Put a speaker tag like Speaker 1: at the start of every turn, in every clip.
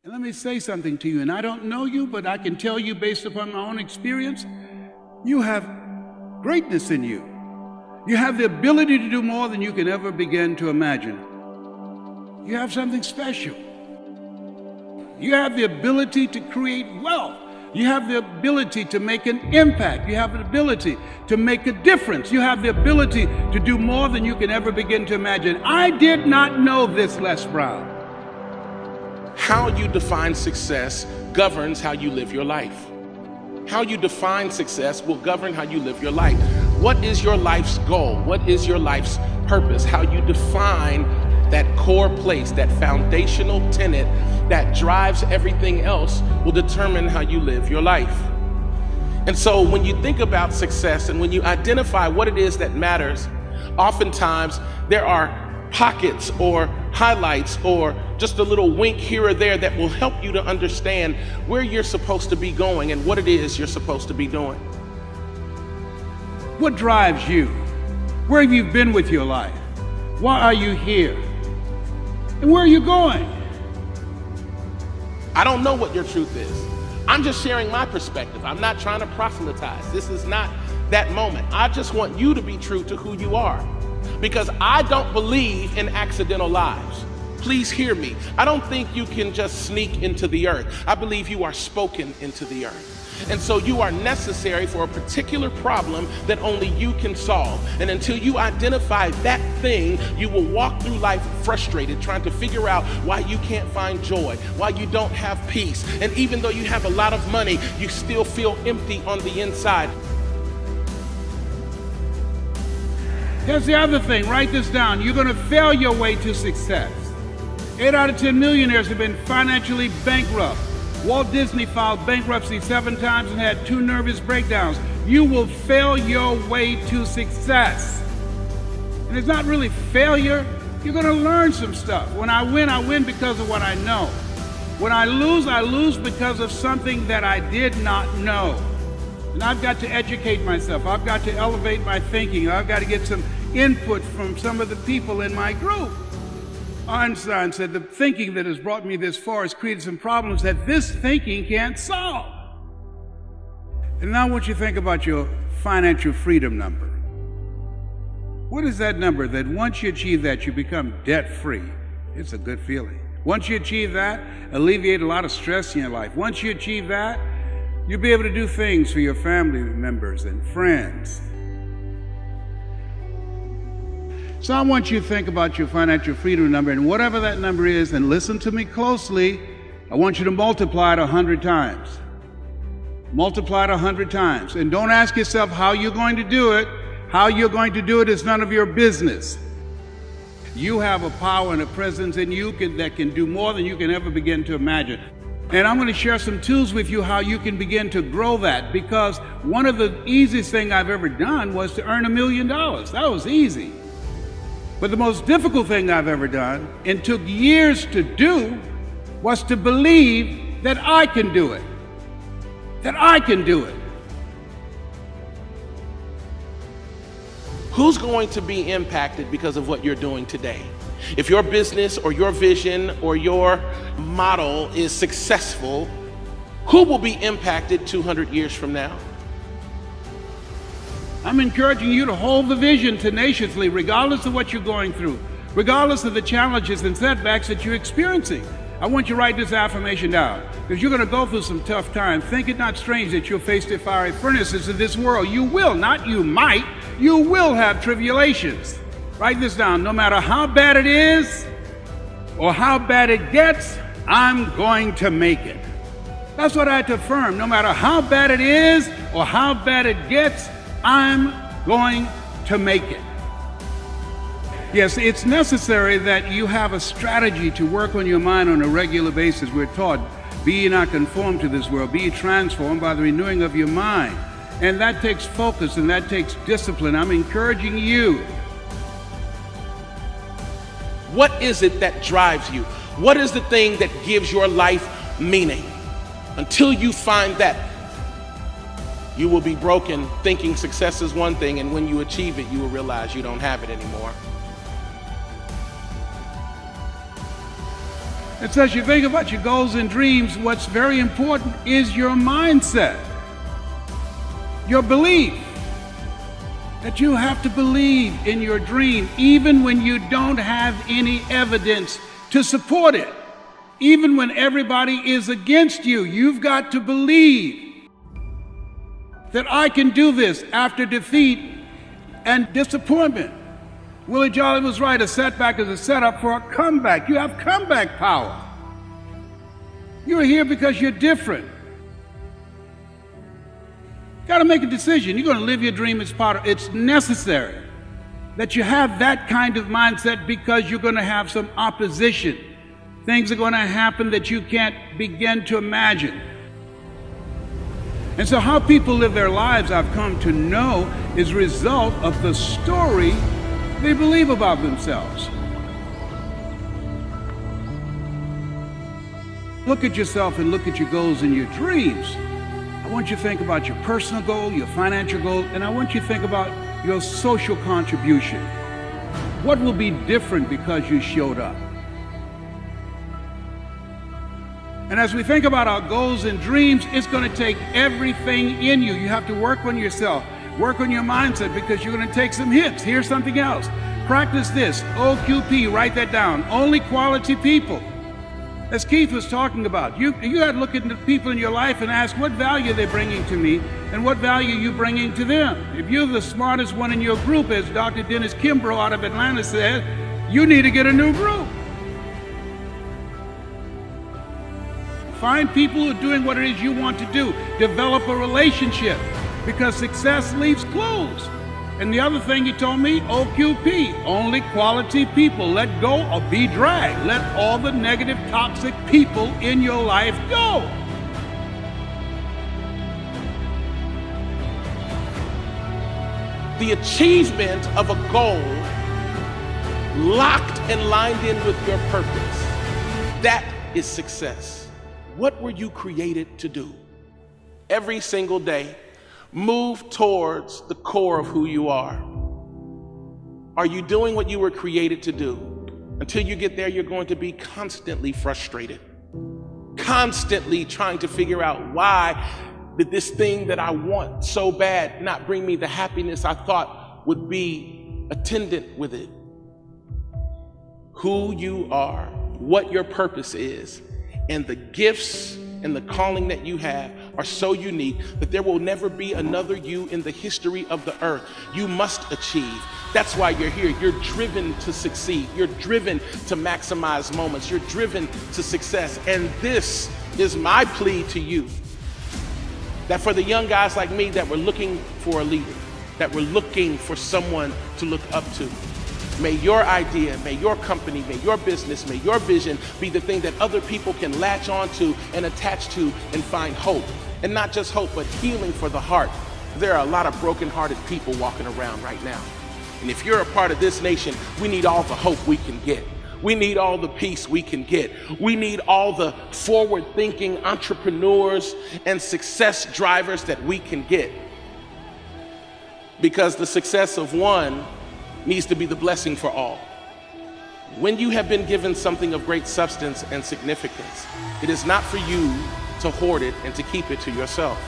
Speaker 1: And let me say something to you, and I don't know you, but I can tell you based upon my own experience, you have greatness in you. You have the ability to do more than you can ever begin to imagine. You have something special. You have the ability to create wealth. You have the ability to make an impact. You have the ability to make a difference. You have the ability to do more than you can ever begin to imagine. I did not know this, Les Brown.
Speaker 2: How you define success governs how you live your life. How you define success will govern how you live your life. What is your life's goal? What is your life's purpose? How you define that core place, that foundational tenet that drives everything else will determine how you live your life. And so when you think about success and when you identify what it is that matters, oftentimes there are pockets or highlights or just a little wink here or there that will help you to understand where you're supposed to be going and what it is you're supposed to be doing.
Speaker 1: What drives you? Where have you been with your life? Why are you here? And where are you going?
Speaker 2: I don't know what your truth is. I'm just sharing my perspective. I'm not trying to proselytize. This is not that moment. I just want you to be true to who you are, because I don't believe in accidental lives. Please hear me. I don't think you can just sneak into the earth. I believe you are spoken into the earth. And so you are necessary for a particular problem that only you can solve. And until you identify that thing, you will walk through life frustrated, trying to figure out why you can't find joy, why you don't have peace. And even though you have a lot of money, you still feel empty on the inside.
Speaker 1: Here's the other thing, write this down. You're going to fail your way to success. 8 out of 10 millionaires have been financially bankrupt. Walt Disney filed bankruptcy 7 times and had 2 nervous breakdowns. You will fail your way to success. And it's not really failure. You're going to learn some stuff. When I win because of what I know. When I lose because of something that I did not know. And I've got to educate myself. I've got to elevate my thinking. I've got to get some input from some of the people in my group. Einstein said the thinking that has brought me this far has created some problems that this thinking can't solve. And now I want you to think about your financial freedom number. What is that number that once you achieve that, you become debt-free? It's a good feeling. Once you achieve that, alleviate a lot of stress in your life. Once you achieve that, you'll be able to do things for your family members and friends. So I want you to think about your financial freedom number, and whatever that number is, and listen to me closely, I want you to multiply it 100 times. Multiply it 100 times. And don't ask yourself how you're going to do it. How you're going to do it is none of your business. You have a power and a presence in you that can do more than you can ever begin to imagine. And I'm going to share some tools with you how you can begin to grow that, because one of the easiest things I've ever done was to earn $1 million. That was easy. But the most difficult thing I've ever done, and took years to do, was to believe that I can do it. That I can do it.
Speaker 2: Who's going to be impacted because of what you're doing today? If your business or your vision or your model is successful, who will be impacted 200 years from now?
Speaker 1: I'm encouraging you to hold the vision tenaciously, regardless of what you're going through, regardless of the challenges and setbacks that you're experiencing. I want you to write this affirmation down, because you're going to go through some tough times. Think it not strange that you'll face the fiery furnaces of this world. You will, not you might. You will have tribulations. Write this down. No matter how bad it is or how bad it gets, I'm going to make it. That's what I had to affirm. No matter how bad it is or how bad it gets, I'm going to make it. Yes, it's necessary that you have a strategy to work on your mind on a regular basis. We're taught, be ye not conformed to this world, be ye transformed by the renewing of your mind. And that takes focus and that takes discipline. I'm encouraging you.
Speaker 2: What is it that drives you? What is the thing that gives your life meaning? Until you find that, you will be broken thinking success is one thing, and when you achieve it, you will realize you don't have it anymore.
Speaker 1: And so as you think about your goals and dreams, what's very important is your mindset, your belief. That you have to believe in your dream even when you don't have any evidence to support it. Even when everybody is against you, you've got to believe that I can do this after defeat and disappointment. Willie Jolly was right, a setback is a setup for a comeback. You have comeback power. You're here because you're different. Got to make a decision. You're going to live your dream as part of it. It's necessary that you have that kind of mindset because you're going to have some opposition. Things are going to happen that you can't begin to imagine. And so how people live their lives, I've come to know, is a result of the story they believe about themselves. Look at yourself and look at your goals and your dreams. I want you to think about your personal goal, your financial goal, and I want you to think about your social contribution. What will be different because you showed up? And as we think about our goals and dreams, it's going to take everything in you. You have to work on yourself, work on your mindset, because you're going to take some hits. Here's something else. Practice this, OQP, write that down. Only quality people. As Keith was talking about, you got to look at the people in your life and ask what value they're bringing to me and what value you're bringing to them. If you're the smartest one in your group, as Dr. Dennis Kimbrough out of Atlanta said, you need to get a new group. Find people who are doing what it is you want to do. Develop a relationship, because success leaves clues. And the other thing he told me, OQP, only quality people. Let go or be dragged. Let all the negative, toxic people in your life go.
Speaker 2: The achievement of a goal locked and lined in with your purpose, that is success. What were you created to do? Every single day, move towards the core of who you are. Are you doing what you were created to do? Until you get there, you're going to be constantly frustrated, constantly trying to figure out, why did this thing that I want so bad not bring me the happiness I thought would be attendant with it? Who you are, what your purpose is, and the gifts and the calling that you have are so unique that there will never be another you in the history of the earth. You must achieve. That's why you're here. You're driven to succeed. You're driven to maximize moments. You're driven to success. And this is my plea to you, that for the young guys like me that were looking for a leader, that were looking for someone to look up to, may your idea, may your company, may your business, may your vision be the thing that other people can latch onto and attach to and find hope. And not just hope, but healing for the heart. There are a lot of broken-hearted people walking around right now. And if you're a part of this nation, we need all the hope we can get. We need all the peace we can get. We need all the forward-thinking entrepreneurs and success drivers that we can get. Because the success of one needs to be the blessing for all. When you have been given something of great substance and significance, it is not for you to hoard it and to keep it to yourself.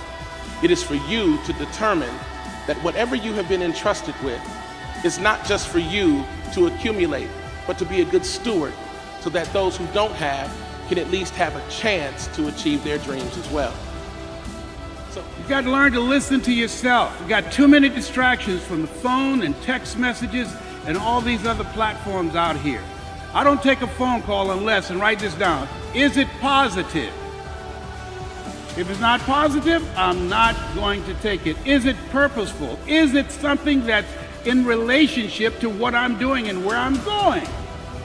Speaker 2: It is for you to determine that whatever you have been entrusted with is not just for you to accumulate, but to be a good steward, so that those who don't have can at least have a chance to achieve their dreams as well.
Speaker 1: So you got to learn to listen to yourself. You got too many distractions from the phone and text messages and all these other platforms out here. I don't take a phone call unless, and write this down, is it positive? If it's not positive, I'm not going to take it. Is it purposeful? Is it something that's in relationship to what I'm doing and where I'm going?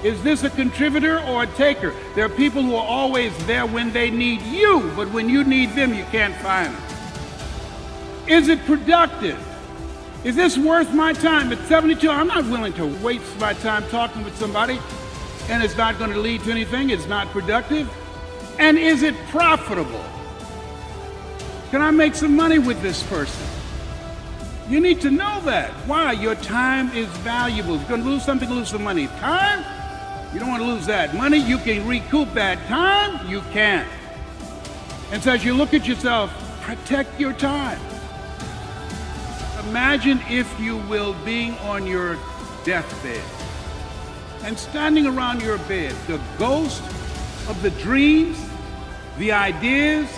Speaker 1: Is this a contributor or a taker? There are people who are always there when they need you, but when you need them, you can't find them. Is it productive? Is this worth my time? At 72, I'm not willing to waste my time talking with somebody and it's not going to lead to anything. It's not productive. And is it profitable? Can I make some money with this person? You need to know that. Why? Your time is valuable. If you're going to lose something, lose some money. Time? You don't want to lose that. Money, you can recoup that. Time, you can't. And so as you look at yourself, protect your time. Imagine, if you will, being on your deathbed and standing around your bed, the ghost of the dreams, the ideas,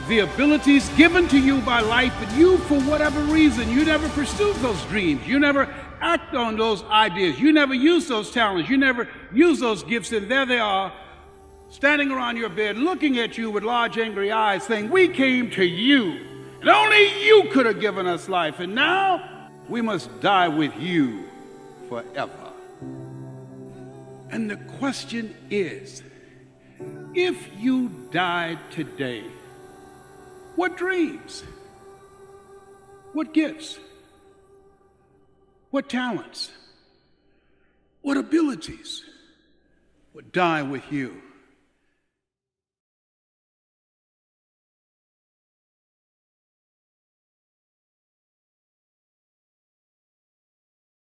Speaker 1: the abilities given to you by life, but you, for whatever reason, you never pursued those dreams. You never act on those ideas. You never use those talents. You never use those gifts. And there they are, standing around your bed, looking at you with large, angry eyes, saying, "We came to you, and only you could have given us life. And now we must die with you forever." And the question is, if you died today, what dreams, what gifts, what talents, what abilities would die with you?